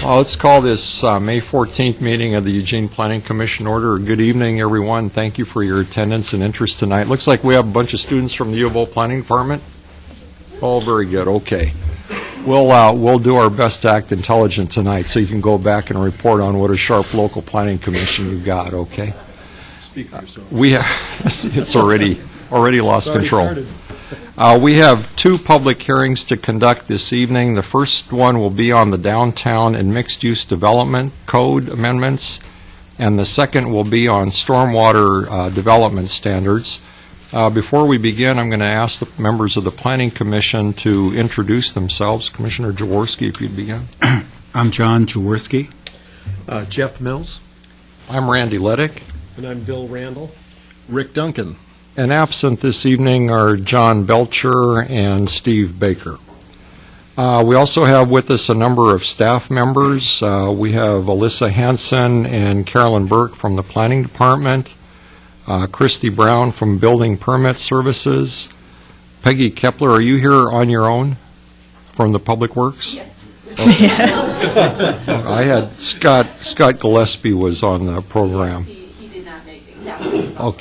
Let's call this May 14th meeting of the Eugene Planning Commission order. Good evening, everyone. Thank you for your attendance and interest tonight. Looks like we have a bunch of students from the U of O Planning Department. Oh, very good. Okay. We'll do our best to act intelligent tonight so you can go back and report on what a sharp local planning commission you've got, okay? Speak for yourself. It's already lost control. We have two public hearings to conduct this evening. The first one will be on the downtown and mixed-use development code amendments, and the second will be on stormwater development standards. Before we begin, I'm going to ask the members of the Planning Commission to introduce themselves. Commissioner Jaworski, if you'd begin. I'm John Jaworski. Jeff Mills. I'm Randy Leddick. And I'm Bill Randall. Rick Duncan. And absent this evening are John Belcher and Steve Baker. We also have with us a number of staff members. We have Alyssa Hansen and Carolyn Burke from the Planning Department, Christy Brown from Building Permit Services. Peggy Kepler, are you here on your own from the Public Works? Yes. Okay. I had Scott Gillespie was on the program. Yes, he did not make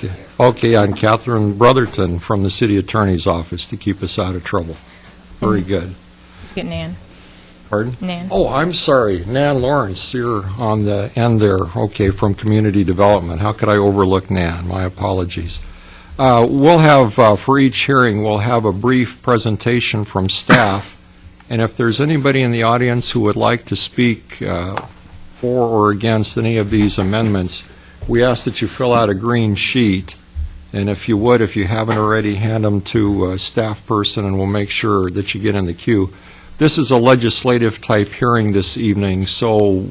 it. Okay, and Catherine Brotherton from the City Attorney's Office to keep us out of trouble. Very good. Get Nan. Pardon? Nan. Oh, I'm sorry. Nan Lawrence, you're on the end there. Okay, from Community Development. How could I overlook Nan? My apologies. We'll have, for each hearing, we'll have a brief presentation from staff. And if there's anybody in the audience who would like to speak for or against any of these amendments, we ask that you fill out a green sheet. And if you would, if you haven't already, hand them to a staff person, and we'll make sure that you get in the queue. This is a legislative-type hearing this evening, so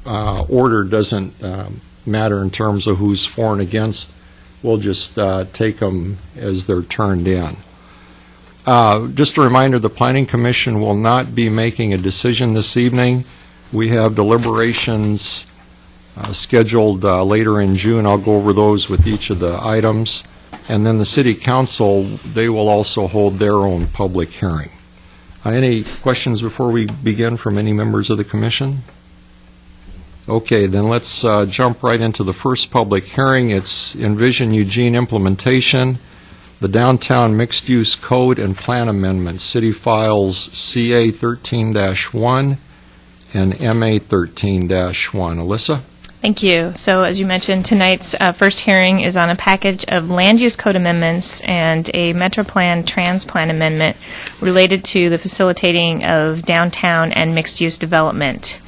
order doesn't matter in terms of who's for and against. We'll just take them as they're turned in. Just a reminder, the Planning Commission will not be making a decision this evening. We have deliberations scheduled later in June. I'll go over those with each of the items. And then the City Council, they will also hold their own public hearing. Any questions before we begin from any members of the Commission? Okay, then let's jump right into the first public hearing. It's Envision Eugene implementation, the Downtown Mixed Use Code and Plan Amendments, City Files CA 13-1 and MA 13-1. Alyssa? Thank you. So as you mentioned, tonight's first hearing is on a package of land use code amendments and a Metro Plan Trans Plan amendment related to the facilitating of downtown and mixed use development.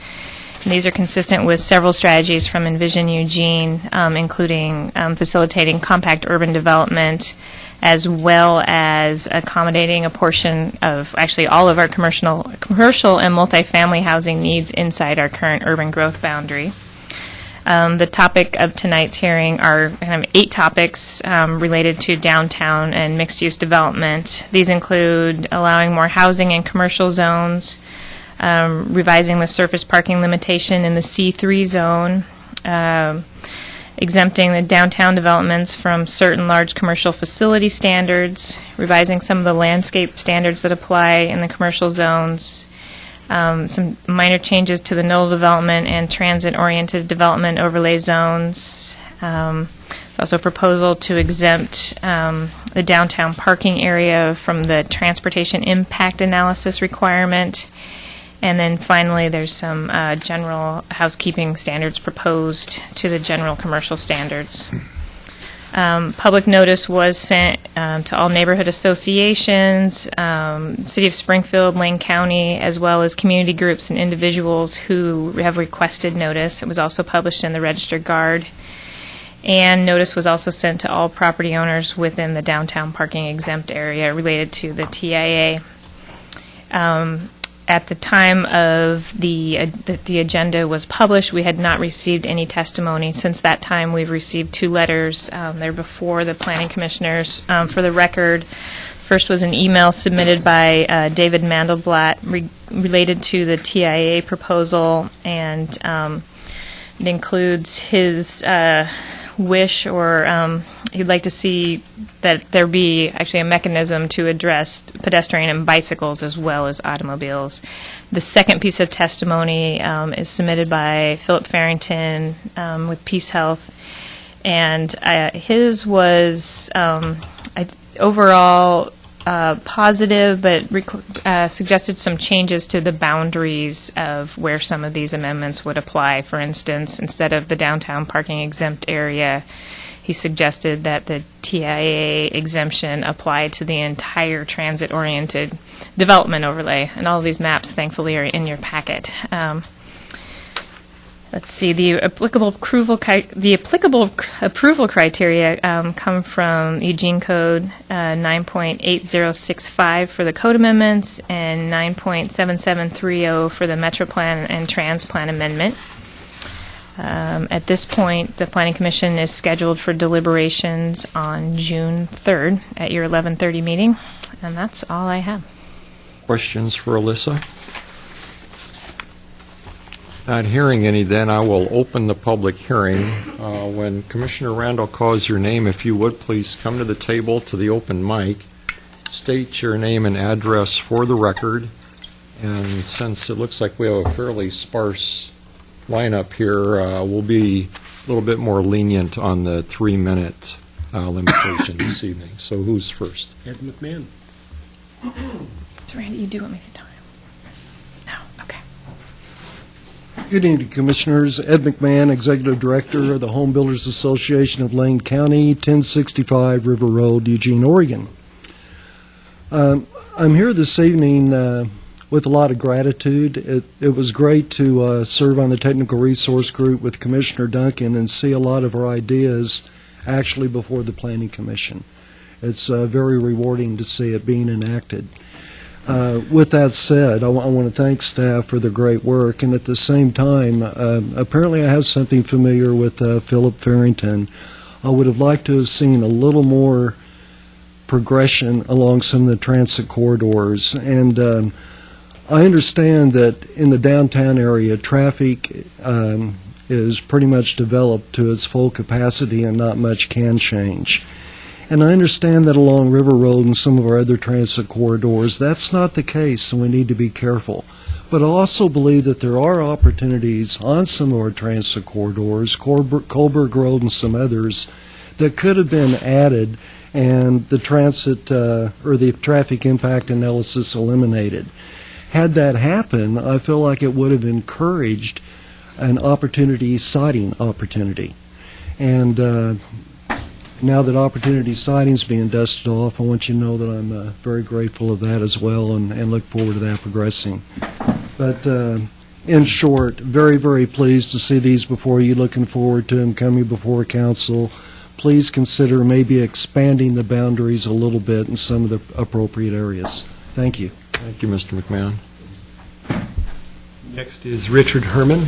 And these are consistent with several strategies from Envision Eugene, including facilitating compact urban development, as well as accommodating a portion of, actually all of our commercial and multifamily housing needs inside our current urban growth boundary. The topic of tonight's hearing are kind of 8 topics related to downtown and mixed-use development. These include allowing more housing in commercial zones, revising the surface parking limitation in the C3 zone, exempting the downtown developments from certain large commercial facility standards, revising some of the landscape standards that apply in the commercial zones, some minor changes to the nodal development and transit-oriented development overlay zones. There's also a proposal to exempt the downtown parking area from the transportation impact analysis requirement. And then finally, there's some general housekeeping standards proposed to the general commercial standards. Public notice was sent to all neighborhood associations, City of Springfield, Lane County, as well as community groups and individuals who have requested notice. It was also published in the Register Guard. And notice was also sent to all property owners within the downtown parking exempt area related to the TIA. At the time of the agenda was published, we had not received any testimony. Since that time, we've received 2 letters. They're before the planning commissioners. For the record, first was an email submitted by David Mandelblatt related to the TIA proposal, and it includes his wish or he'd like to see that there be actually a mechanism to address pedestrian and bicycles as well as automobiles. The second piece of testimony is submitted by Philip Farrington with Peace Health, and his was overall positive, but suggested some changes to the boundaries of where some of these amendments would apply. For instance, instead of the downtown parking exempt area, he suggested that the TIA exemption apply to the entire transit-oriented development overlay. And all of these maps, thankfully, are in your packet. Let's see, the applicable approval criteria come from Eugene Code 9.8065 for the code amendments and 9.7730 for the Metro Plan and Trans Plan amendment. At this point, the Planning Commission is scheduled for deliberations on June 3rd at your 11:30 meeting, and that's all I have. Questions for Alyssa? Not hearing any, then I will open the public hearing. When Commissioner Randall calls your name, if you would please come to the table to the open mic, state your name and address for the record, and since it looks like we have a fairly sparse lineup here, we'll be a little bit more lenient on the 3-minute limitation this evening. So who's first? Ed McMahon. So Randy, you do want me to time? No? Okay. Good evening, Commissioners. Ed McMahon, Executive Director of the Home Builders Association of Lane County, 1065 River Road, Eugene, Oregon. I'm here this evening with a lot of gratitude. It was great to serve on the Technical Resource Group with Commissioner Duncan and see a lot of our ideas actually before the Planning Commission. It's very rewarding to see it being enacted. With that said, I want to thank staff for their great work, and at the same time, apparently I have something familiar with Philip Farrington. I would have liked to have seen a little more progression along some of the transit corridors, and I understand that in the downtown area, traffic is pretty much developed to its full capacity and not much can change. And I understand that along River Road and some of our other transit corridors, that's not the case, and we need to be careful. But I also believe that there are opportunities on some of our transit corridors, Colberg Road and some others, that could have been added and the transit or the traffic impact analysis eliminated. Had that happened, I feel like it would have encouraged an opportunity siting opportunity. And now that opportunity siting is being dusted off, I want you to know that I'm very grateful of that as well, and look forward to that progressing. But in short, very, very pleased to see these before you, looking forward to them coming before council. Please consider maybe expanding the boundaries a little bit in some of the appropriate areas. Thank you. Thank you, Mr. McMahon. Next is Richard Herman.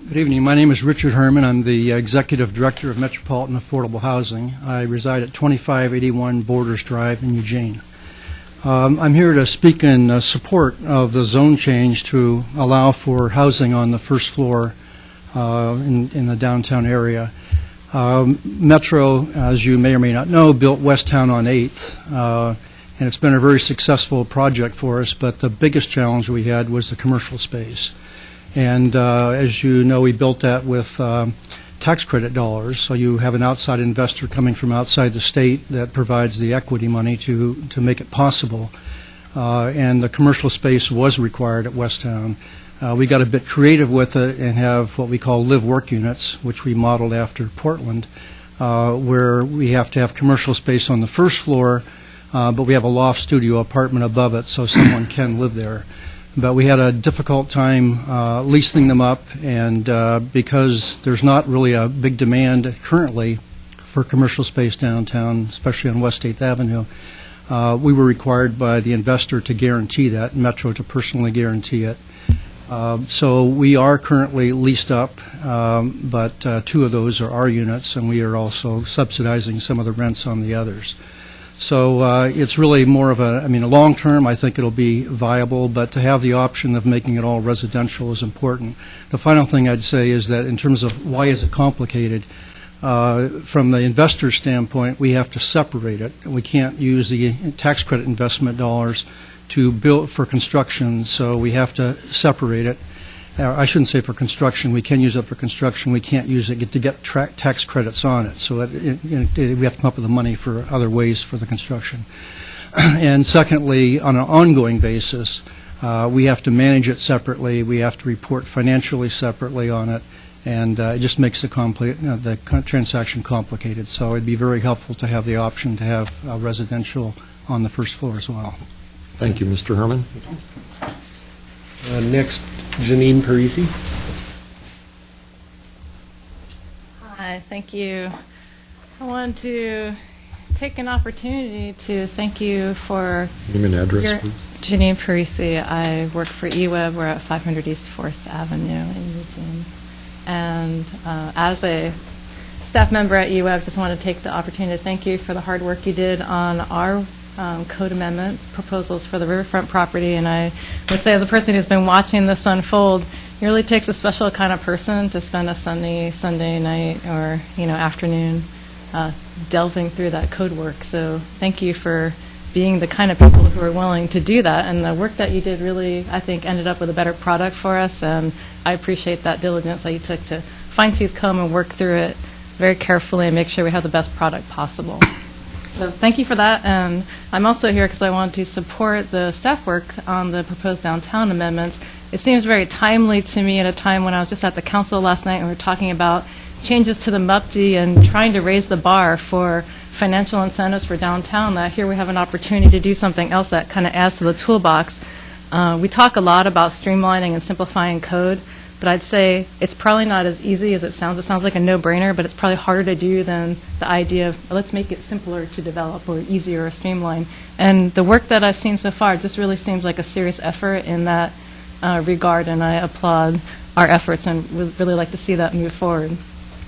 Good evening. My name is Richard Herman. I'm the Executive Director of Metropolitan Affordable Housing. I reside at 2581 Borders Drive in Eugene. I'm here to speak in support of the zone change to allow for housing on the first floor in the downtown area. Metro, as you may or may not know, built Westtown on 8th, and it's been a very successful project for us, but the biggest challenge we had was the commercial space. And as you know, we built that with tax credit dollars, so you have an outside investor coming from outside the state that provides the equity money to make it possible. And the commercial space was required at Westtown. We got a bit creative with it and have what we call live-work units, which we modeled after Portland, where we have to have commercial space on the first floor, but we have a loft studio apartment above it so someone can live there. But we had a difficult time leasing them up, and because there's not really a big demand currently for commercial space downtown, especially on West 8th Avenue, we were required by the investor to guarantee that, Metro to personally guarantee it. So we are currently leased up, but 2 of those are our units, and we are also subsidizing some of the rents on the others. So it's really more of a long-term, I think it'll be viable, but to have the option of making it all residential is important. The final thing I'd say is that in terms of why is it complicated, from the investor standpoint, we have to separate it. We can't use the tax credit investment dollars to build for construction, so we have to separate it. I shouldn't say for construction. We can use it for construction. We can't use it to get tax credits on it. So we have to come up with the money for other ways for the construction. And secondly, on an ongoing basis, we have to manage it separately. We have to report financially separately on it. And it just makes the transaction complicated. So it'd be very helpful to have the option to have residential on the first floor as well. Thank you, Mr. Herman. Next, Janine Parisi. Hi, thank you. I want to take an opportunity to thank you for Name and address, your... please. Janine Parisi. I work for eWeb. We're at 500 East 4th Avenue in Eugene. And as a staff member at eWeb, just want to take the opportunity to thank you for the hard work you did on our code amendment proposals for the riverfront property. And I would say, as a person who's been watching this unfold, it really takes a special kind of person to spend a sunny Sunday night or afternoon delving through that code work. So thank you for being the kind of people who are willing to do that. And the work that you did really, I think, ended up with a better product for us. And I appreciate that diligence that you took to fine-tooth comb and work through it very carefully and make sure we have the best product possible. So thank you for that. And I'm also here because I want to support the staff work on the proposed downtown amendments. It seems very timely to me at a time when I was just at the council last night and we were talking about changes to the MUPD and trying to raise the bar for financial incentives for downtown, that here we have an opportunity to do something else that kind of adds to the toolbox. We talk a lot about streamlining and simplifying code, but I'd say it's probably not as easy as it sounds. It sounds like a no-brainer, but it's probably harder to do than the idea of, let's make it simpler to develop or easier or streamline. And the work that I've seen so far just really seems like a serious effort in that regard, and I applaud our efforts and would really like to see that move forward.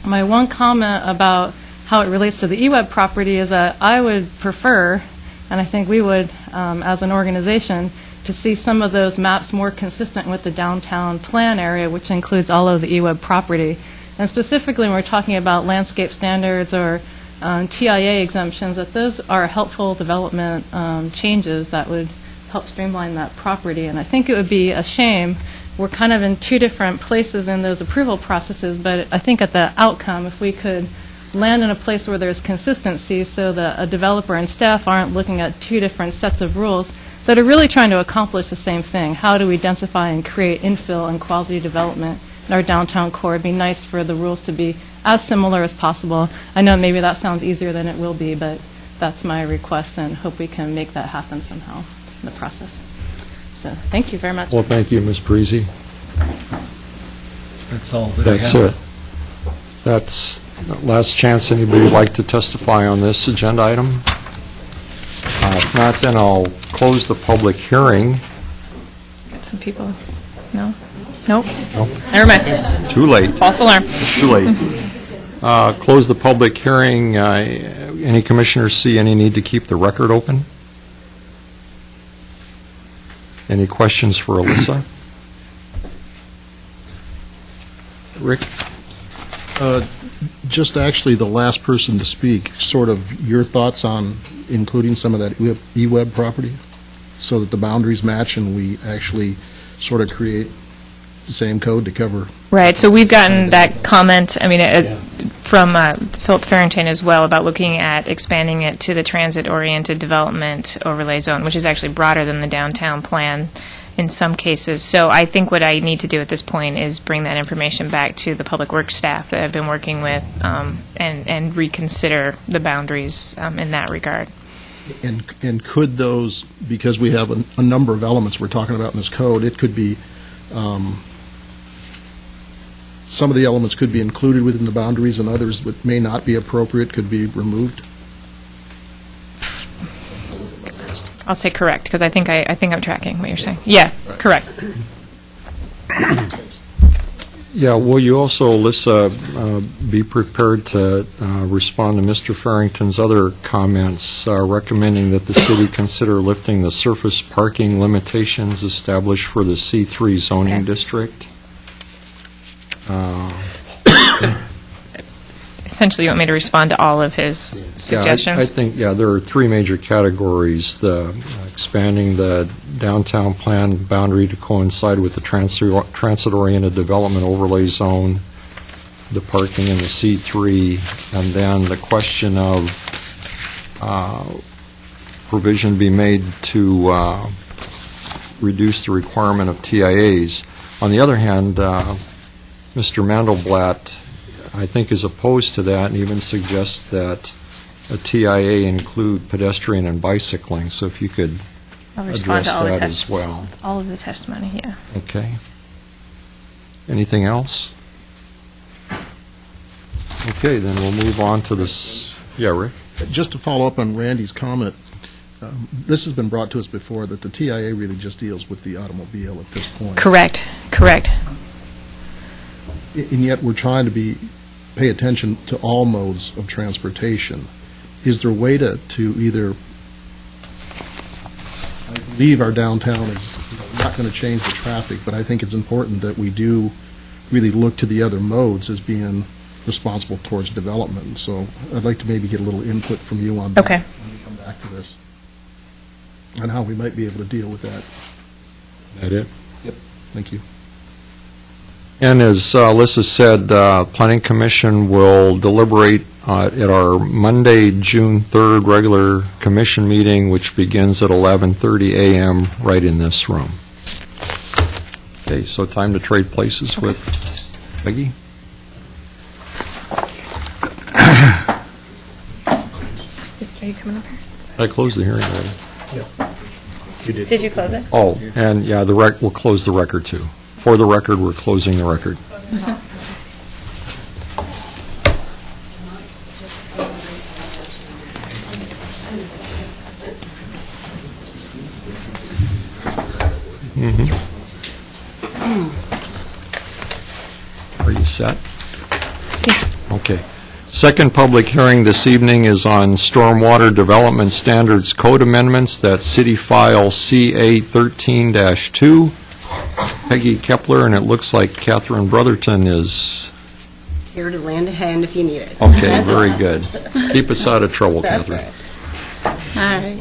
My one comment about how it relates to the eWeb property is that I would prefer, and I think we would as an organization, to see some of those maps more consistent with the downtown plan area, which includes all of the eWeb property. And specifically when we're talking about landscape standards or TIA exemptions, that those are helpful development changes that would help streamline that property. And I think it would be a shame. We're kind of in two different places in those approval processes, but I think at the outcome, if we could land in a place where there's consistency so that a developer and staff aren't looking at two different sets of rules that are really trying to accomplish the same thing. How do we densify and create infill and quality development in our downtown core? It'd be nice for the rules to be as similar as possible. I know maybe that sounds easier than it will be, but that's my request and hope we can make that happen somehow in the process. So thank you very much. Well, thank you, Ms. Parisi. That's all that That's I have. it. That's the last chance anybody would like to testify on this agenda item. If not, then I'll close the public hearing. Got some people. No? Nope. Nope. Never mind. Too late. False alarm. Too late. Close the public hearing. Any commissioners see any need to keep the record open? Any questions for Alyssa? Rick? Just actually the last person to speak, sort of your thoughts on including some of that eWeb property so that the boundaries match and we actually sort of create the same code to cover. Right. So we've gotten that comment, from Philip Farrington as well, about looking at expanding it to the transit-oriented development overlay zone, which is actually broader than the downtown plan in some cases. So I think what I need to do at this point is bring that information back to the public works staff that I've been working with and reconsider the boundaries in that regard. And could those, because we have a number of elements we're talking about in this code, it could be, some of the elements could be included within the boundaries and others that may not be appropriate could be removed? I'll say correct, because I think I'm tracking what you're saying. Yeah, correct. Yeah, will you also, Alyssa, be prepared to respond to Mr. Farrington's other comments, recommending that the city consider lifting the surface parking limitations established for the C3 zoning Okay. district? Essentially, you want me to respond to all of his suggestions? Yeah, I think, there are three major categories: the expanding the downtown plan boundary to coincide with the transit-oriented development overlay zone, the parking in the C3, and then the question of provision be made to reduce the requirement of TIAs. On the other hand, Mr. Mandelblatt, I think, is opposed to that and even suggests that a TIA include pedestrian and bicycling. So if you could I'll respond address to all the that as well. all of the testimony, yeah. Okay. Anything else? Okay, then we'll move on to this. Yeah, Rick? Just to follow up on Randy's comment, this has been brought to us before, that the TIA really just deals with the automobile at this point. Correct, correct. And yet we're trying to pay attention to all modes of transportation. Is there a way to either, I believe our downtown is not going to change the traffic, but I think it's important that we do really look to the other modes as being responsible towards development. So I'd like to maybe get a little input from you on that Okay. when we come back to this, and how we might be able to deal with that. That it? Yep. Thank you. And as Alyssa said, Planning Commission will deliberate at our Monday, June 3rd regular commission meeting, which begins at 11:30 a.m. right in this room. Okay, so time to trade places with Peggy. Are you coming up here? I closed the hearing already. Did you close it? Oh, and yeah, we'll close the record too. For the record, we're closing the record. Are you set? Yeah. Okay. Second public hearing this evening is on Stormwater Development Standards Code Amendments. That's City File CA 13-2. Peggy Kepler, and it looks like Catherine Brotherton is, Here to lend a hand if you need it. okay, very good. Keep us out of trouble, That's Catherine. right. All right.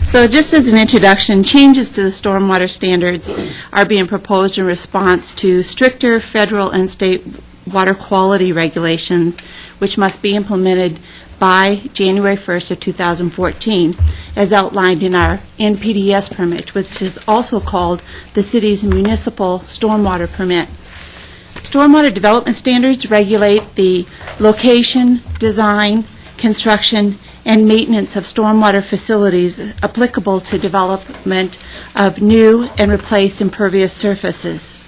So just as an introduction, changes to the stormwater standards are being proposed in response to stricter federal and state water quality regulations, which must be implemented by January 1st of 2014, as outlined in our NPDES permit, which is also called the city's municipal stormwater permit. Stormwater development standards regulate the location, design, construction, and maintenance of stormwater facilities applicable to development of new and replaced impervious surfaces.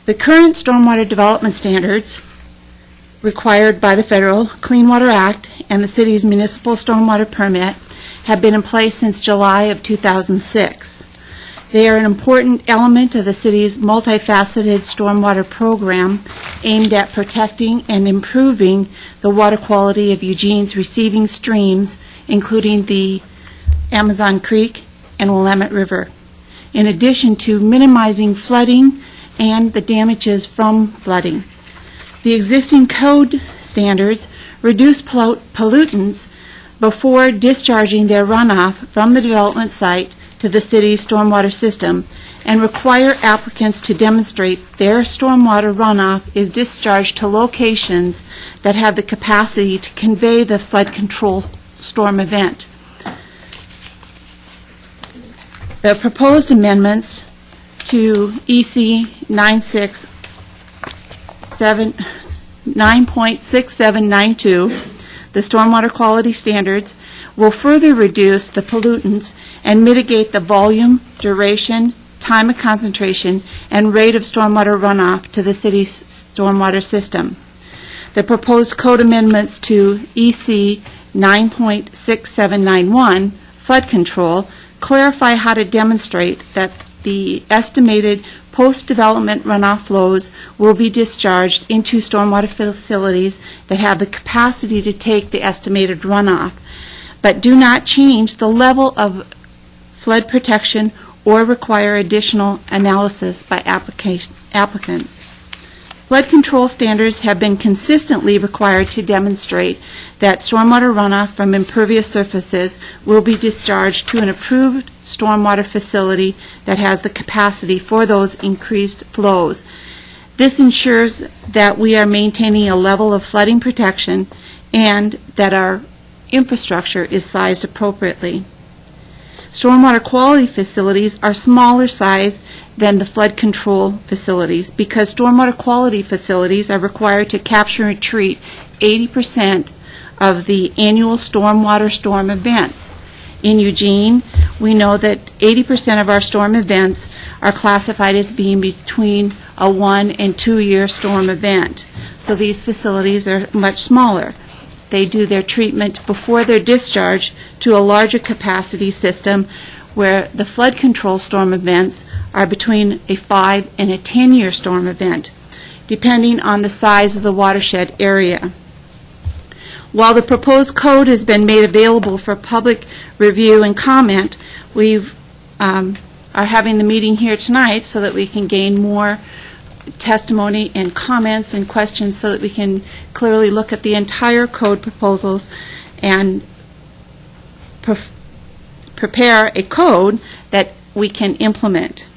The current stormwater development standards required by the Federal Clean Water Act and the city's municipal stormwater permit have been in place since July of 2006. They are an important element of the city's multifaceted stormwater program aimed at protecting and improving the water quality of Eugene's receiving streams, including the Amazon Creek and Willamette River, in addition to minimizing flooding and the damages from flooding. The existing code standards reduce pollutants before discharging their runoff from the development site to the city's stormwater system and require applicants to demonstrate their stormwater runoff is discharged to locations that have the capacity to convey the flood control storm event. The proposed amendments to EC 9.6792, the stormwater quality standards, will further reduce the pollutants and mitigate the volume, duration, time of concentration, and rate of stormwater runoff to the city's stormwater system. The proposed code amendments to EC 9.6791, flood control, clarify how to demonstrate that the estimated post-development runoff flows will be discharged into stormwater facilities that have the capacity to take the estimated runoff, but do not change the level of flood protection or require additional analysis by applicants. Flood control standards have been consistently required to demonstrate that stormwater runoff from impervious surfaces will be discharged to an approved stormwater facility that has the capacity for those increased flows. This ensures that we are maintaining a level of flooding protection and that our infrastructure is sized appropriately. Stormwater quality facilities are smaller size than the flood control facilities because stormwater quality facilities are required to capture and treat 80% of the annual stormwater storm events. In Eugene, we know that 80% of our storm events are classified as being between a 1 and 2 year storm event. So these facilities are much smaller. They do their treatment before their discharge to a larger capacity system where the flood control storm events are between a 5 and a 10 year storm event, depending on the size of the watershed area. While the proposed code has been made available for public review and comment, we are having the meeting here tonight so that we can gain more testimony and comments and questions so that we can clearly look at the entire code proposals and prepare a code that we can implement.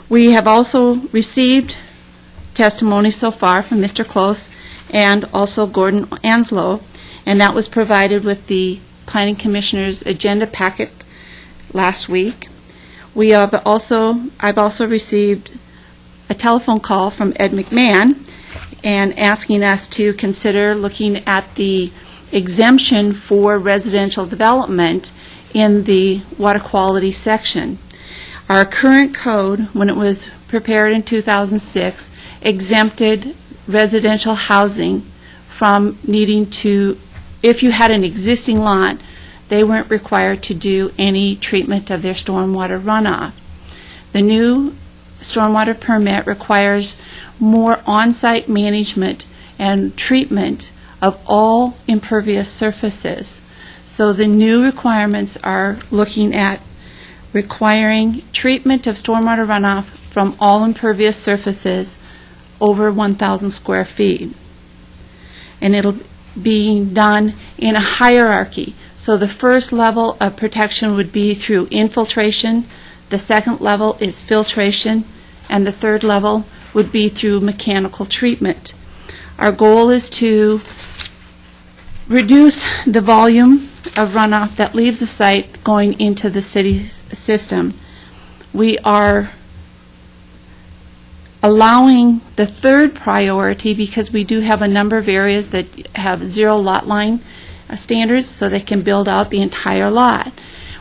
We have also received testimony so far from Mr. Close and also Gordon Anslow, and that was provided with the Planning Commissioner's agenda packet last week. I've also received a telephone call from Ed McMahon and asking us to consider looking at the exemption for residential development in the water quality section. Our current code, when it was prepared in 2006, exempted residential housing from needing to, if you had an existing lot, they weren't required to do any treatment of their stormwater runoff. The new stormwater permit requires more on-site management and treatment of all impervious surfaces. So the new requirements are looking at requiring treatment of stormwater runoff from all impervious surfaces over 1,000 square feet. And it'll be done in a hierarchy. So the first level of protection would be through infiltration, the second level is filtration, and the third level would be through mechanical treatment. Our goal is to reduce the volume of runoff that leaves the site going into the city's system. We are allowing the third priority because we do have a number of areas that have zero lot line standards, so they can build out the entire lot.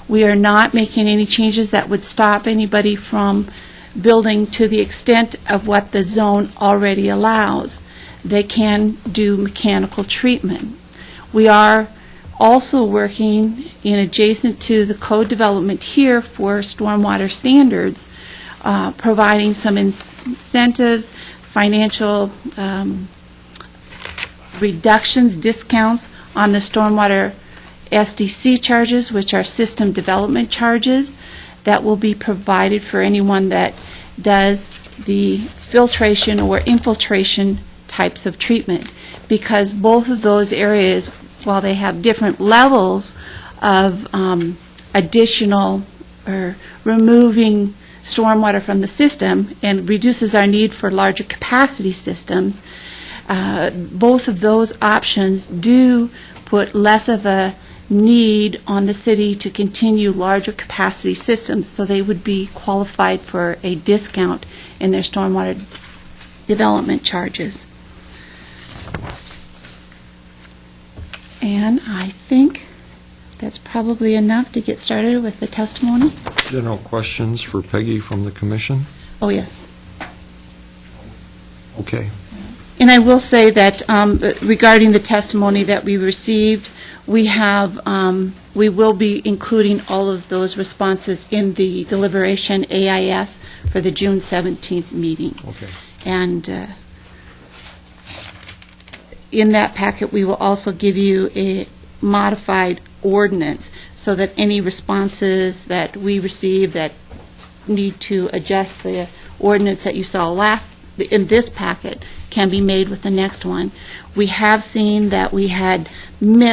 We are not making any changes that would stop anybody from building to the extent of what the zone already allows. They can do mechanical treatment. We are also working in adjacent to the code development here for stormwater standards, providing some incentives, financial reductions, discounts on the stormwater SDC charges, which are system development charges, that will be provided for anyone that does the filtration or infiltration types of treatment, because both of those areas, while they have different levels of additional or removing stormwater from the system and reduces our need for larger capacity systems, both of those options do put less of a need on the city to continue larger capacity systems, so they would be qualified for a discount in their stormwater development charges. And I think that's probably enough to get started with the testimony. General questions for Peggy from the commission? Oh, yes. Okay. And I will say that regarding the testimony that we received, we will be including all of those responses in the deliberation AIS for the June 17th meeting. Okay. And in that packet, we will also give you a modified ordinance so that any responses that we receive that need to adjust the ordinance that you saw in this packet can be made with the next one. We have seen that we had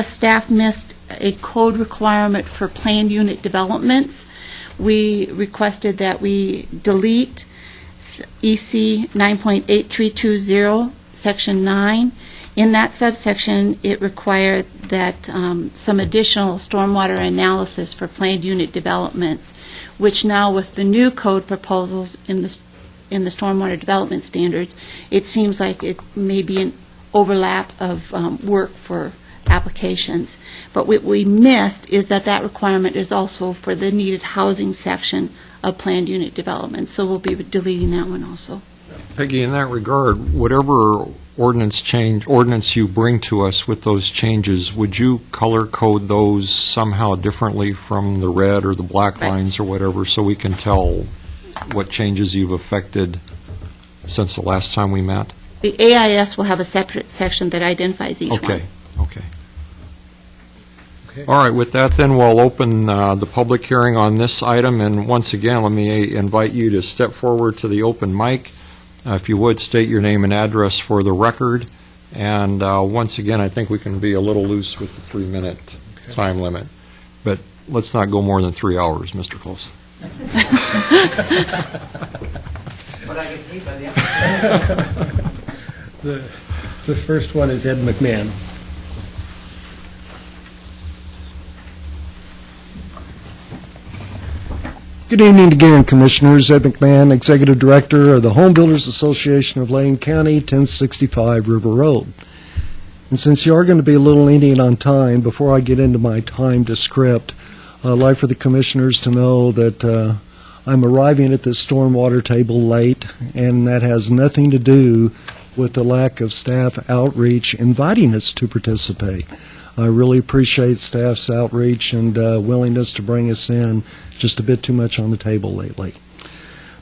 staff missed a code requirement for planned unit developments. We requested that we delete EC 9.8320, Section 9. In that subsection, it required that some additional stormwater analysis for planned unit developments, which now with the new code proposals in the stormwater development standards, it seems like it may be an overlap of work for applications. But what we missed is that requirement is also for the needed housing section of planned unit development. So we'll be deleting that one also. Peggy, in that regard, whatever ordinance you bring to us with those changes, would you color code those somehow differently from the red or the black Right. lines or whatever, so we can tell what changes you've affected since the last time we met? The AIS will have a separate section that identifies each one. Okay. All right, with that, then, we'll open the public hearing on this item, and once again, let me invite you to step forward to the open mic. If you would, state your name and address for the record, and once again, I think we can be a little loose with the 3-minute time limit, but let's not go more than 3 hours, Mr. Close. But I get paid by the hour. The first one is Ed McMahon. Good evening again, Commissioners. Ed McMahon, Executive Director of the Home Builders Association of Lane County, 1065 River Road. And since you are going to be a little lenient on time, before I get into my timed script, I'd like for the Commissioners to know that I'm arriving at this stormwater table late, and that has nothing to do with the lack of staff outreach inviting us to participate. I really appreciate staff's outreach and willingness to bring us in. Just a bit too much on the table lately.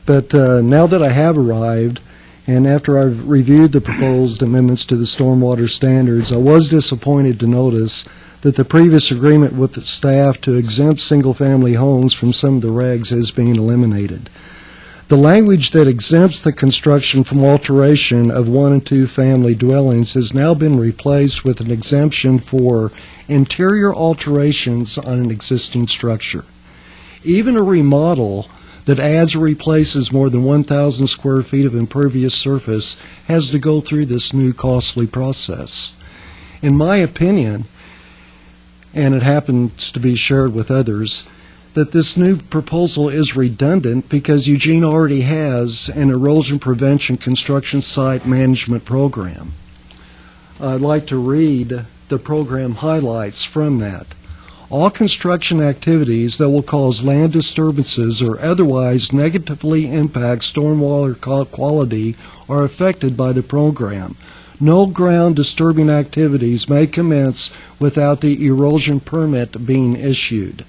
But now that I have arrived, and after I've reviewed the proposed amendments to the stormwater standards, I was disappointed to notice that the previous agreement with the staff to exempt single-family homes from some of the regs is being eliminated. The language that exempts the construction from alteration of 1- and 2-family dwellings has now been replaced with an exemption for interior alterations on an existing structure. Even a remodel that adds or replaces more than 1,000 square feet of impervious surface has to go through this new costly process. In my opinion, and it happens to be shared with others, that this new proposal is redundant because Eugene already has an erosion prevention construction site management program. I'd like to read the program highlights from that. All construction activities that will cause land disturbances or otherwise negatively impact stormwater quality are affected by the program. No ground disturbing activities may commence without the erosion permit being issued.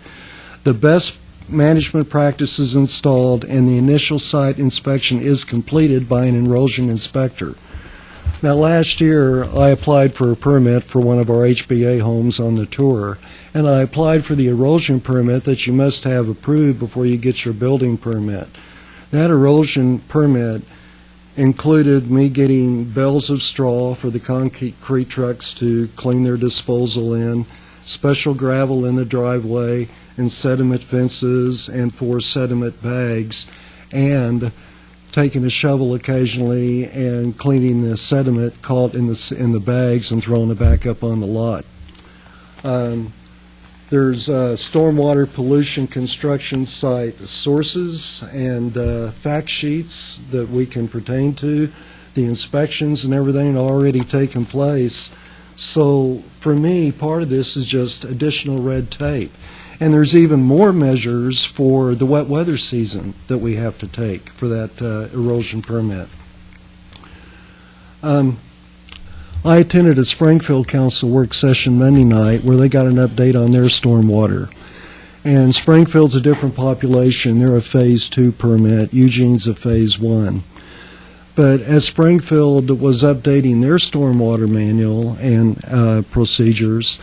The best management practices installed and the initial site inspection is completed by an erosion inspector. Now, last year, I applied for a permit for one of our HBA homes on the tour, and I applied for the erosion permit that you must have approved before you get your building permit. That erosion permit included me getting bales of straw for the concrete trucks to clean their disposal in, special gravel in the driveway, and sediment fences and 4 sediment bags, and taking a shovel occasionally and cleaning the sediment caught in the bags and throwing it back up on the lot. There's stormwater pollution construction site sources and fact sheets that we can pertain to. The inspections and everything already taken place. So for me, part of this is just additional red tape. And there's even more measures for the wet weather season that we have to take for that erosion permit. I attended a Springfield Council work session Monday night where they got an update on their stormwater. And Springfield's a different population. They're a Phase 2 permit. Eugene's a Phase 1. But as Springfield was updating their stormwater manual and procedures,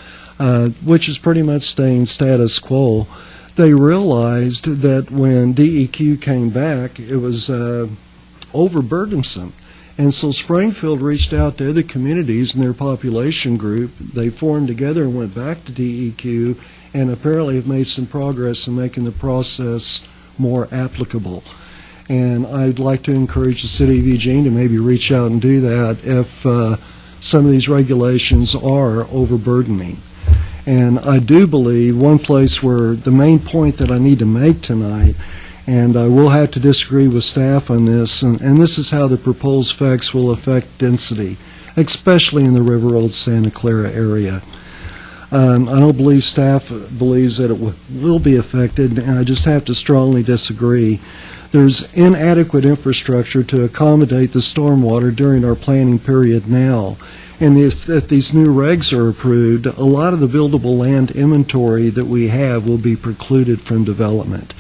which is pretty much staying status quo, they realized that when DEQ came back, it was overburdensome. And so Springfield reached out to other communities in their population group. They formed together and went back to DEQ and apparently have made some progress in making the process more applicable. And I'd like to encourage the City of Eugene to maybe reach out and do that if some of these regulations are overburdening. And I do believe one place where the main point that I need to make tonight, and I will have to disagree with staff on this, and this is how the proposed FEX will affect density, especially in the River Road Santa Clara area. I don't believe staff believes that it will be affected, and I just have to strongly disagree. There's inadequate infrastructure to accommodate the stormwater during our planning period now. And if these new regs are approved, a lot of the buildable land inventory that we have will be precluded from development.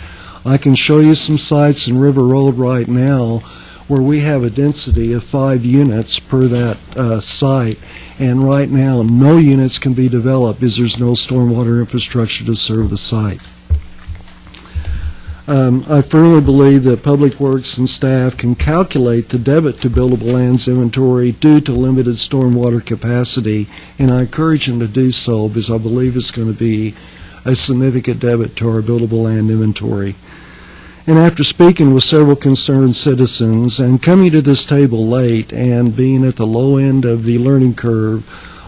I can show you some sites in River Road right now where we have a density of 5 units per that site, and right now no units can be developed because there's no stormwater infrastructure to serve the site. I firmly believe that Public Works and staff can calculate the debit to buildable lands inventory due to limited stormwater capacity, and I encourage them to do so because I believe it's going to be a significant debit to our buildable land inventory. And after speaking with several concerned citizens and coming to this table late and being at the low end of the learning curve,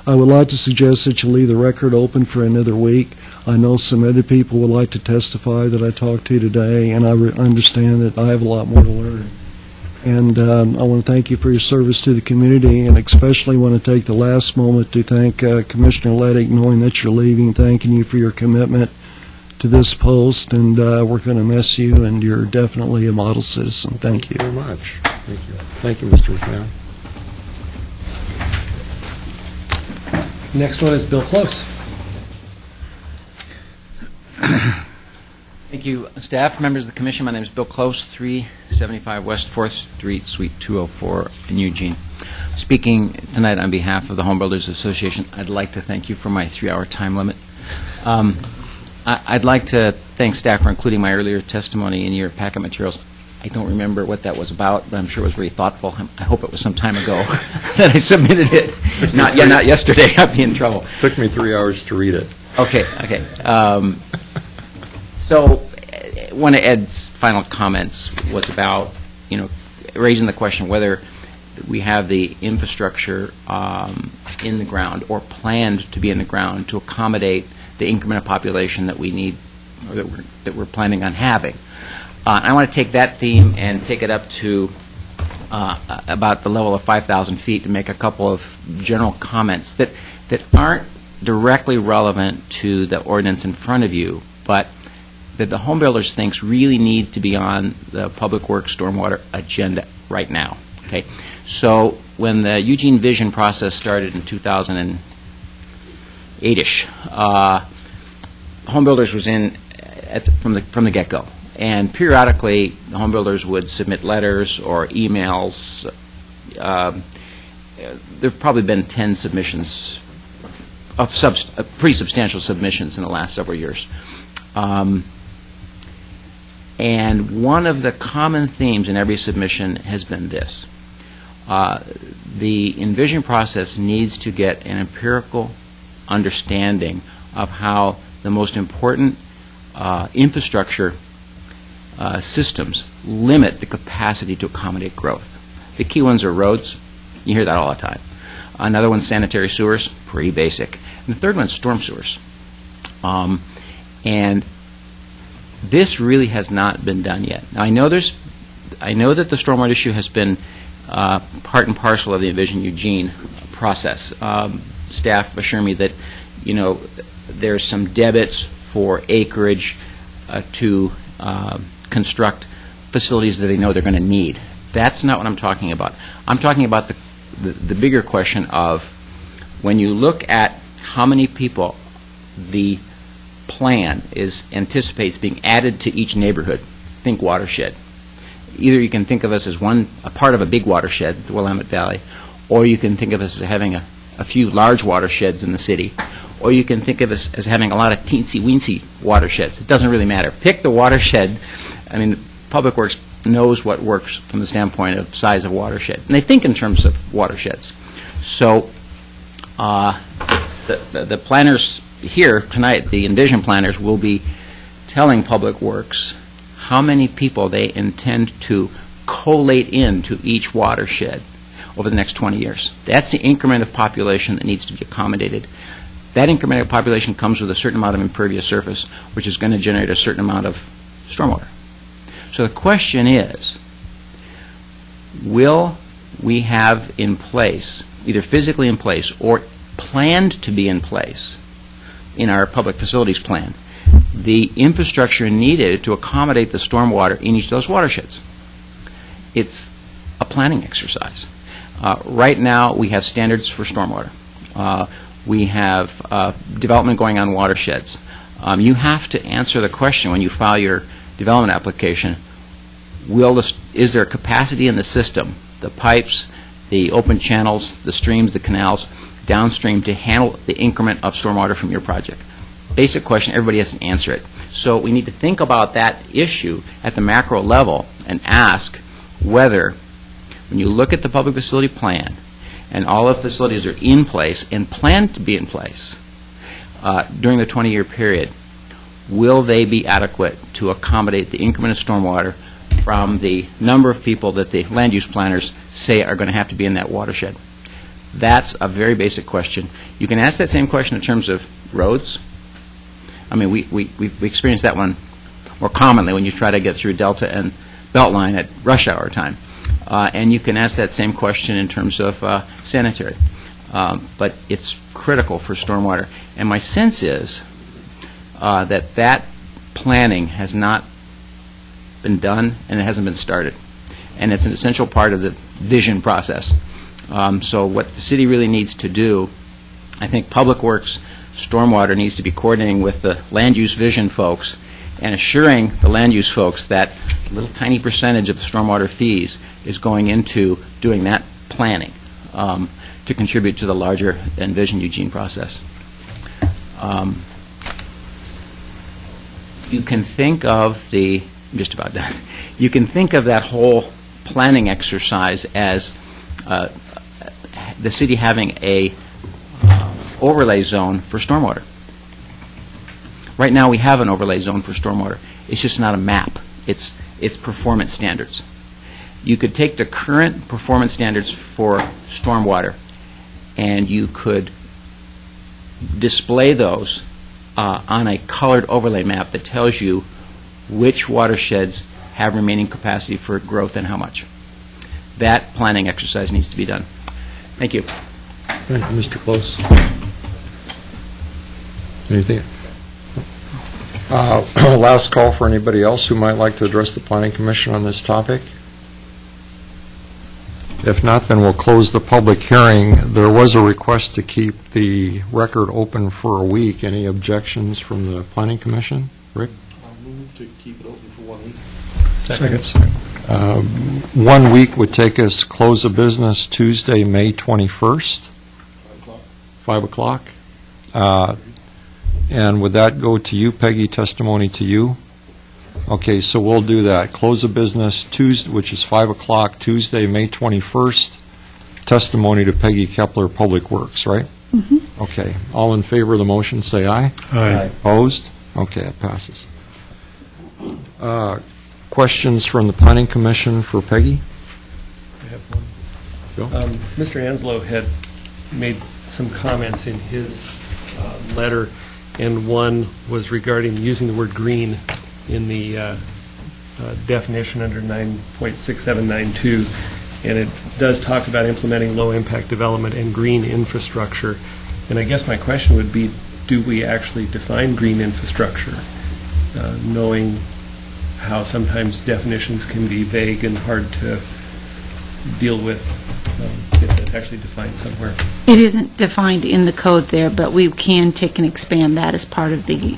I would like to suggest that you leave the record open for another week. I know some other people would like to testify that I talked to today, and I understand that I have a lot more to learn. And I want to thank you for your service to the community, and especially want to take the last moment to thank Commissioner Leddick, knowing that you're leaving, thanking you for your commitment to this post, and we're going to miss you, and you're definitely a model citizen. Thank you. Very much. Thank you. Thank you, Mr. McMahon. Next one is Bill Close. Thank you, staff, members of the commission. My name is Bill Close, 375 West 4th Street, Suite 204 in Eugene. Speaking tonight on behalf of the Home Builders Association, I'd like to thank you for my 3-hour time limit. I'd like to thank staff for including my earlier testimony in your packet materials. I don't remember what that was about, but I'm sure it was very thoughtful. I hope it was some time ago that I submitted it. Not yesterday. I'd be in trouble. It took me 3 hours to read it. Okay. So one of Ed's final comments was about, raising the question whether we have the infrastructure in the ground or planned to be in the ground to accommodate the increment of population that we need or that we're planning on having. I want to take that theme and take it up to about the level of 5,000 feet and make a couple of general comments that aren't directly relevant to the ordinance in front of you, but that the home builders thinks really needs to be on the Public Works stormwater agenda right now. Okay, so when the Eugene Vision process started in 2008-ish, home builders was in from the get-go, and periodically the home builders would submit letters or emails. There've probably been 10 submissions of pretty substantial submissions in the last several years. And one of the common themes in every submission has been this. The Envision process needs to get an empirical understanding of how the most important infrastructure systems limit the capacity to accommodate growth. The key ones are roads. You hear that all the time. Another one's sanitary sewers, pretty basic. And the third one's storm sewers. And this really has not been done yet. Now, I know that the stormwater issue has been part and parcel of the Envision Eugene process. Staff assure me that, there's some debits for acreage to construct facilities that they know they're going to need. That's not what I'm talking about. I'm talking about the bigger question of when you look at how many people the plan anticipates being added to each neighborhood, think watershed. Either you can think of us as a part of a big watershed, the Willamette Valley, or you can think of us as having a few large watersheds in the city, or you can think of us as having a lot of teensy-weensy watersheds. It doesn't really matter. Pick the watershed. I mean, Public Works knows what works from the standpoint of size of watershed, and they think in terms of watersheds. So the planners here tonight, the Envision planners, will be telling Public Works how many people they intend to collate into each watershed over the next 20 years. That's the increment of population that needs to be accommodated. That increment of population comes with a certain amount of impervious surface, which is going to generate a certain amount of stormwater. So the question is, will we have in place, either physically in place or planned to be in place in our public facilities plan, the infrastructure needed to accommodate the stormwater in each of those watersheds? It's a planning exercise. Right now, we have standards for stormwater. We have development going on watersheds. You have to answer the question when you file your development application, is there capacity in the system, the pipes, the open channels, the streams, the canals, downstream to handle the increment of stormwater from your project? Basic question, everybody has to answer it. So we need to think about that issue at the macro level and ask whether, when you look at the public facility plan, and all the facilities are in place and planned to be in place during the 20-year period, will they be adequate to accommodate the increment of stormwater from the number of people that the land use planners say are going to have to be in that watershed? That's a very basic question. You can ask that same question in terms of roads. I mean, we experience that one more commonly when you try to get through Delta and Beltline at rush hour time. And you can ask that same question in terms of sanitary. But it's critical for stormwater. And my sense is that planning has not been done and it hasn't been started. And it's an essential part of the vision process. So what the city really needs to do, I think Public Works, stormwater needs to be coordinating with the land use vision folks and assuring the land use folks that a little tiny percentage of the stormwater fees is going into doing that planning to contribute to the larger Envision Eugene process. You can think of I'm just about done. You can think of that whole planning exercise as the city having a overlay zone for stormwater. Right now we have an overlay zone for stormwater. It's just not a map. It's performance standards. You could take the current performance standards for stormwater and you could display those on a colored overlay map that tells you which watersheds have remaining capacity for growth and how much. That planning exercise needs to be done. Thank you. Thank you, Mr. Close. Anything? Last call for anybody else who might like to address the Planning Commission on this topic. If not, then we'll close the public hearing. There was a request to keep the record open for a week. Any objections from the Planning Commission? Rick? I'll move to keep it open for 1 week. Second. 1 week would take us close of business Tuesday, May 21st. 5 o'clock. And would that go to you, Peggy, testimony to you? Okay, so we'll do that. Close of business Tuesday, which is 5 o'clock, Tuesday, May 21st. Testimony to Peggy Kepler, Public Works, right? Mm-hmm. Okay. All in favor of the motion, say aye. Aye. Opposed? Okay, it passes. Questions from the Planning Commission for Peggy? I have one. Bill? Mr. Anslow had made some comments in his letter, and one was regarding using the word green in the definition under 9.6792, and it does talk about implementing low-impact development and green infrastructure. And I guess my question would be, do we actually define green infrastructure, knowing how sometimes definitions can be vague and hard to deal with if that's actually defined somewhere. It isn't defined in the code there, but we can take and expand that as part of the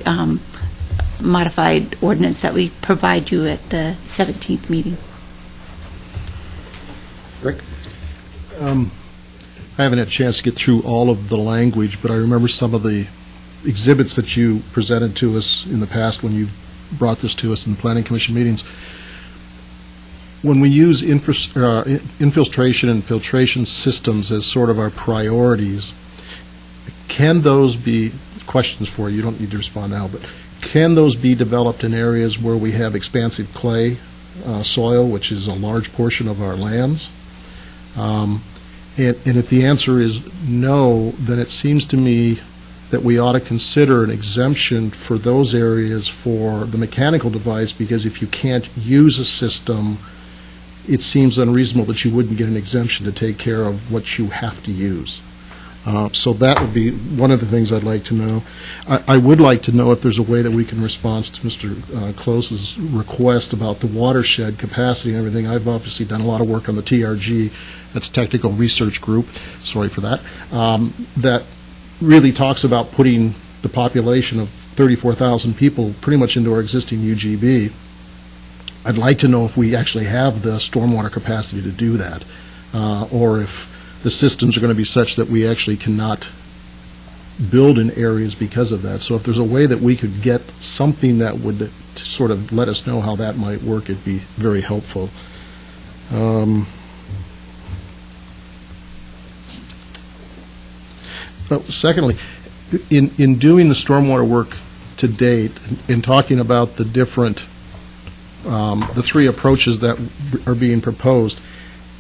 modified ordinance that we provide you at the 17th meeting. Rick? I haven't had a chance to get through all of the language, but I remember some of the exhibits that you presented to us in the past when you brought this to us in the Planning Commission meetings. When we use infiltration and filtration systems as sort of our priorities, can those be, questions for you, you don't need to respond now, but can those be developed in areas where we have expansive clay soil, which is a large portion of our lands? And if the answer is no, then it seems to me that we ought to consider an exemption for those areas for the mechanical device, because if you can't use a system, it seems unreasonable that you wouldn't get an exemption to take care of what you have to use. So that would be one of the things I'd like to know. I would like to know if there's a way that we can respond to Mr. Close's request about the watershed capacity and everything. I've obviously done a lot of work on the TRG, that's Technical Research Group, sorry for that, that really talks about putting the population of 34,000 people pretty much into our existing UGB. I'd like to know if we actually have the stormwater capacity to do that, or if the systems are going to be such that we actually cannot build in areas because of that. So if there's a way that we could get something that would sort of let us know how that might work, it'd be very helpful. Secondly, in doing the stormwater work to date, in talking about the different, the three approaches that are being proposed,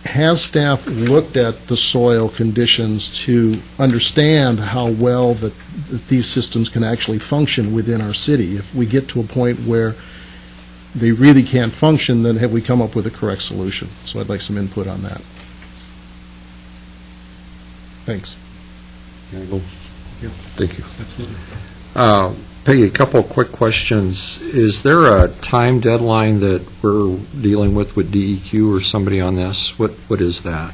has staff looked at the soil conditions to understand how well that these systems can actually function within our city? If we get to a point where they really can't function, then have we come up with a correct solution? So I'd like some input on that. Thanks. Can I go? Thank you. Absolutely. Peggy, a couple of quick questions. Is there a time deadline that we're dealing with DEQ or somebody on this? What is that?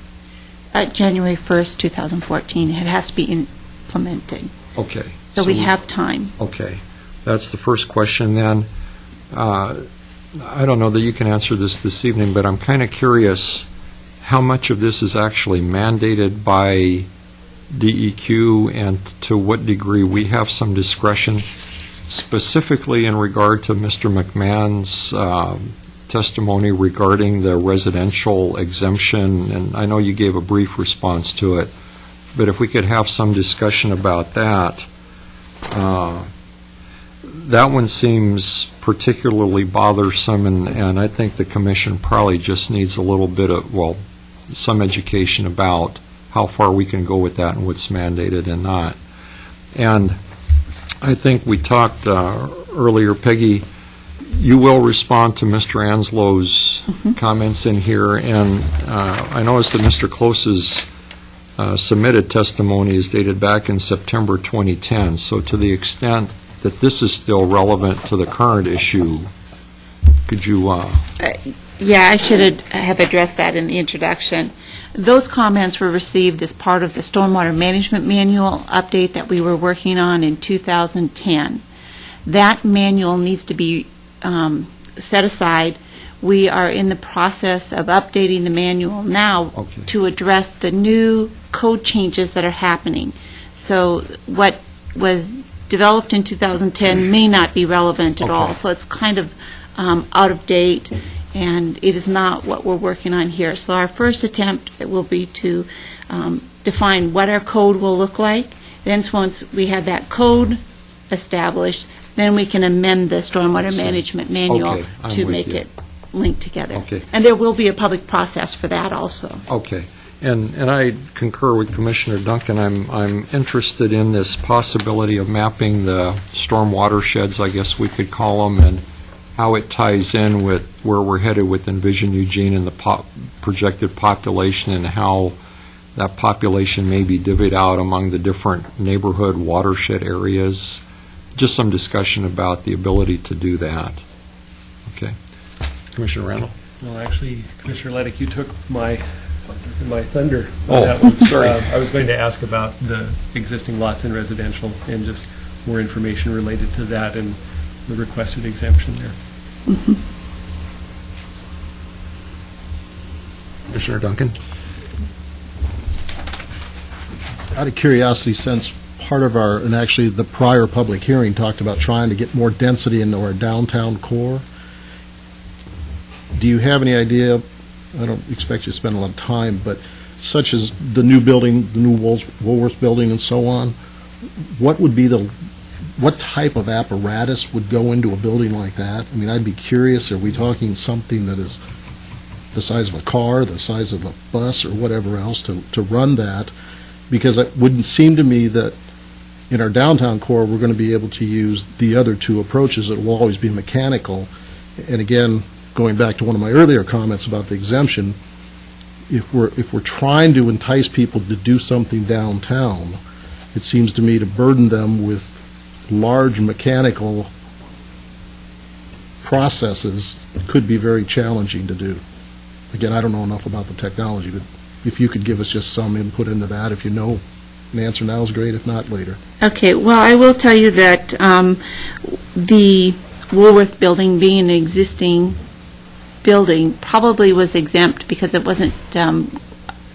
January 1st, 2014. It has to be implemented. Okay. So we have time. Okay. That's the first question. Then, I don't know that you can answer this evening, but I'm kind of curious how much of this is actually mandated by DEQ and to what degree we have some discretion, specifically in regard to Mr. McMahon's testimony regarding the residential exemption. And I know you gave a brief response to it, but if we could have some discussion about that. That one seems particularly bothersome, and I think the Commission probably just needs a little bit of, well, some education about how far we can go with that and what's mandated and not. And I think we talked earlier, Peggy, you will respond to Mr. Anslow's comments in here, and I noticed that Mr. Close's submitted testimony is dated back in September 2010, so to the extent that this is still relevant to the current issue, could you... Yeah, I should have addressed that in the introduction. Those comments were received as part of the Stormwater Management Manual update that we were working on in 2010. That manual needs to be set aside. We are in the process of updating the manual now to address the new code changes that are happening. So what was developed in 2010 may not be relevant at all. So it's kind of out of date, and it is not what we're working on here. So our first attempt will be to define what our code will look like. Then once we have that code established, then we can amend the Stormwater Management Manual to make it link together. Okay. And there will be a public process for that also. Okay. And I concur with Commissioner Duncan. I'm interested in this possibility of mapping the storm watersheds, I guess we could call them, and how it ties in with where we're headed with Envision Eugene and the projected population, and how that population may be divvied out among the different neighborhood watershed areas. Just some discussion about the ability to do that. Okay. Commissioner Randall? Well, actually, Commissioner Leddick, you took my my thunder. Oh, on that one. sorry. I was going to ask about the existing lots in residential and just more information related to that and the requested exemption there. Commissioner Duncan? Out of curiosity, since part of our, and actually the prior public hearing talked about trying to get more density into our downtown core, do you have any idea, I don't expect you to spend a lot of time, but such as the new building, the new Woolworth building and so on, what would be what type of apparatus would go into a building like that? I mean, I'd be curious, are we talking something that is the size of a car, the size of a bus, or whatever else to run that? Because it wouldn't seem to me that in our downtown core, we're going to be able to use the other two approaches. It will always be mechanical. And again, going back to one of my earlier comments about the exemption, if we're trying to entice people to do something downtown, it seems to me to burden them with large mechanical processes could be very challenging to do. Again, I don't know enough about the technology, but if you could give us just some input into that, if you know, an answer now is great, if not later. Okay, well, I will tell you that the Woolworth building, being an existing building, probably was exempt because it wasn't an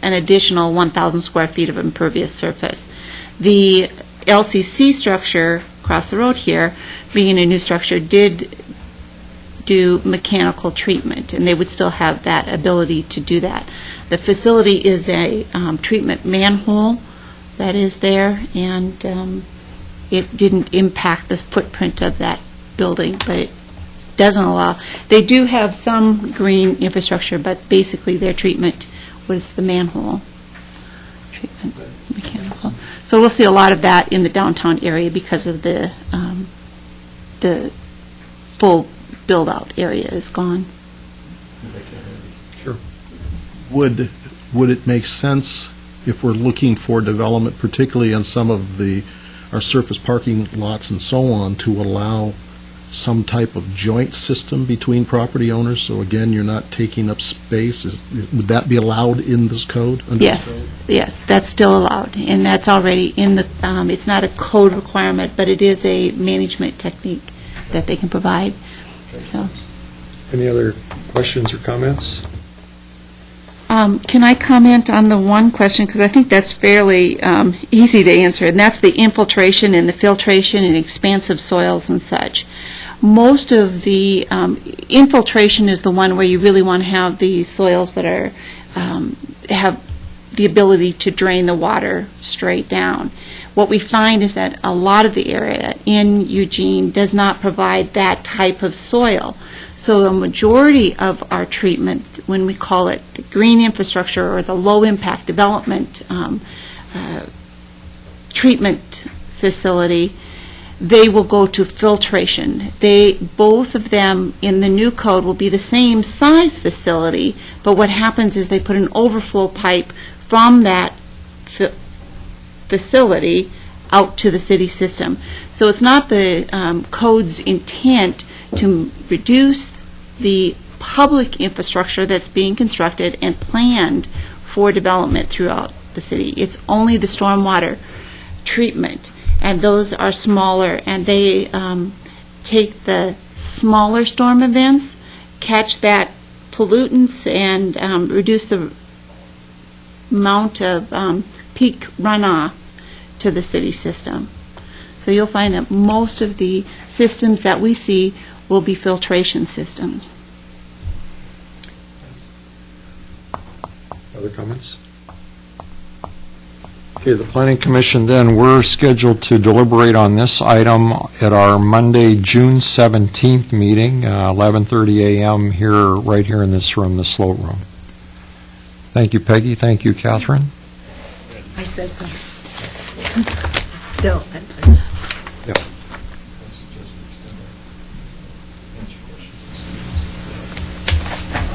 additional 1,000 square feet of impervious surface. The LCC structure across the road here, being a new structure, did do mechanical treatment, and they would still have that ability to do that. The facility is a treatment manhole that is there, and it didn't impact the footprint of that building, but it doesn't allow. They do have some green infrastructure, but basically their treatment was the manhole treatment, mechanical. So we'll see a lot of that in the downtown area because of the full build-out area is gone. Sure. Would it make sense if we're looking for development, particularly on some of our surface parking lots and so on, to allow some type of joint system between property owners? So again, you're not taking up space. Would that be allowed in this code? Under Yes, this code? yes, that's still allowed, and that's already in the, it's not a code requirement, but it is a management technique that they can provide, so. Any other questions or comments? Can I comment on the one question, because I think that's fairly easy to answer, and that's the infiltration and the filtration in expansive soils and such. Most of the infiltration is the one where you really want to have the soils that are have the ability to drain the water straight down. What we find is that a lot of the area in Eugene does not provide that type of soil. So a majority of our treatment, when we call it the green infrastructure or the low-impact development treatment facility, they will go to filtration. Both of them in the new code will be the same size facility, but what happens is they put an overflow pipe from that facility out to the city system. So it's not the code's intent to reduce the public infrastructure that's being constructed and planned for development throughout the city. It's only the stormwater treatment, and those are smaller, and they take the smaller storm events, catch that pollutants, and reduce the amount of peak runoff to the city system. So you'll find that most of the systems that we see will be filtration systems. Other comments? Okay, the Planning Commission, then, we're scheduled to deliberate on this item at our Monday, June 17th meeting, 11:30 a.m. here, right here in this room, the Sloat Room. Thank you, Peggy. Thank you, Catherine. I said so. Don't.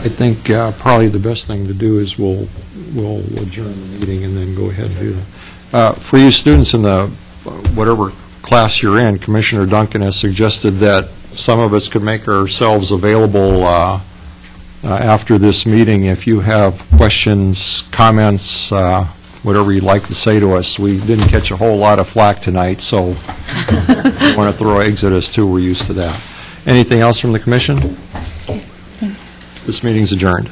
I think probably the best thing to do is we'll adjourn the meeting and then go ahead and do that. For you students in the whatever class you're in, Commissioner Duncan has suggested that some of us could make ourselves available after this meeting, if you have questions, comments, whatever you'd like to say to us. We didn't catch a whole lot of flack tonight, so if you want to throw eggs at us, too, we're used to that. Anything else from the commission? This meeting's adjourned.